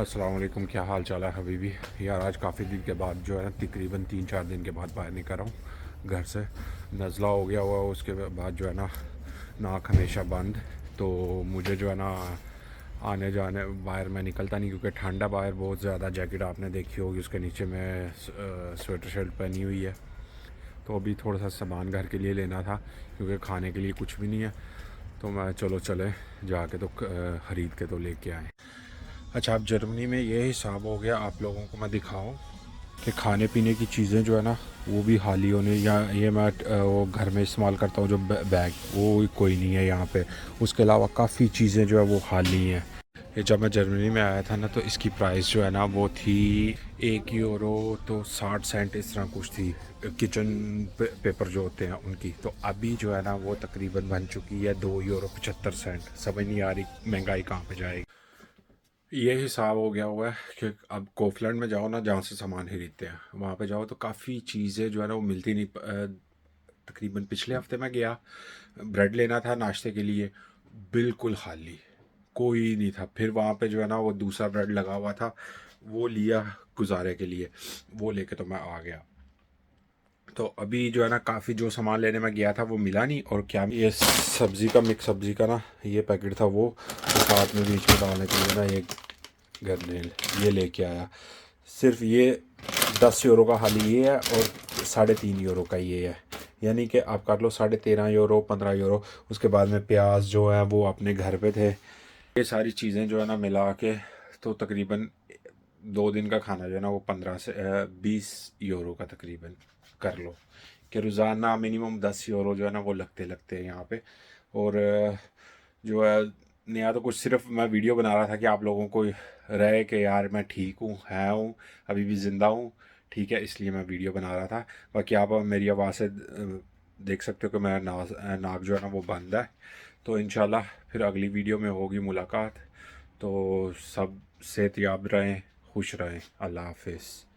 अस्सलाम वालेकुम, क्या हाल चाल है हबीबी यार। आज काफ़ी दिन के बाद जो है ना, तकरीबन 3-4 दिन के बाद बाहर निकल रहा हूँ घर से। नज़ला हो गया हुआ, उसके बाद जो है ना नाक हमेशा बंद। तो मुझे जो है ना आने जाने बाहर मैं निकलता नहीं, क्योंकि ठंडा बाहर बहुत ज़्यादा। जैकेट आपने देखी होगी, उसके नीचे में स्वेटर शर्ट पहनी हुई है। तो अभी थोड़ा सा सामान घर के लिए लेना था, क्योंकि खाने के लिए कुछ भी नहीं है। तो मैं चलो चले जाके तो ख़रीद के तो लेके आए। अच्छा, अब जर्मनी में ये हिसाब हो गया, आप लोगों को मैं दिखाऊं कि खाने पीने की चीज़ें जो है ना वो भी हाली होने, या ये मैं वो घर में इस्तेमाल करता हूँ जो बैग, वो कोई नहीं है यहाँ पे। उसके अलावा काफ़ी चीज़ें जो है वो हाली हैं। ये जब मैं जर्मनी में आया था ना, तो इसकी प्राइस जो है ना वो थी 1 यूरो तो 60 सेंट, इस तरह कुछ थी। किचन पेपर जो होते हैं उनकी। तो अभी जो है ना वो तकरीबन बन चुकी है 2 यूरो 75 सेंट। समझ नहीं आ रही महंगाई कहाँ पे जाएगी। ये हिसाब हो गया हुआ है कि अब कोफलैंड में जाओ ना, जहाँ से सामान खरीदते हैं, वहाँ पे जाओ तो काफ़ी चीज़ें जो है ना वो मिलती नहीं। तकरीबन पिछले हफ्ते मैं गया, ब्रेड लेना था नाश्ते के लिए, बिल्कुल खाली, कोई नहीं था। फिर वहाँ पे जो है ना वो दूसरा ब्रेड लगा हुआ था, वो लिया गुजारे के लिए, वो लेके तो मैं आ गया। तो अभी जो है ना काफ़ी जो सामान लेने में गया था वो मिला नहीं। और क्या ये सब्ज़ी का, मिक्स सब्ज़ी का ना ये पैकेट था, वो तो साथ में बीच में डालने के लिए ना ये गर्नेल ये लेके आया। सिर्फ ये 10 यूरो का हाली ये है, और 3.5 यूरो का ये है। यानी कि आप कर लो 13.5 यूरो 15 यूरो। उसके बाद में प्याज जो है वो अपने घर पे थे। ये सारी चीज़ें जो है ना मिला के तो तकरीबन 2 दिन का खाना जो है ना वो 15 से 20 यूरो का तकरीबन कर लो, कि रोज़ाना मिनिमम 10 यूरो जो है ना वो लगते लगते हैं यहाँ पे। और जो है नया तो कुछ, सिर्फ मैं वीडियो बना रहा था कि आप लोगों को रहे कि यार मैं ठीक हूँ, अभी भी ज़िंदा हूँ, ठीक है, इसलिए मैं वीडियो बना रहा था। बाकी आप मेरी आवाज़ से देख सकते हो कि मेरा नाक जो है ना वो बंद है। तो इंशाल्लाह फिर अगली वीडियो में होगी मुलाकात। तो सब सेहतयाब रहें, खुश रहें। अल्लाह हाफिज़।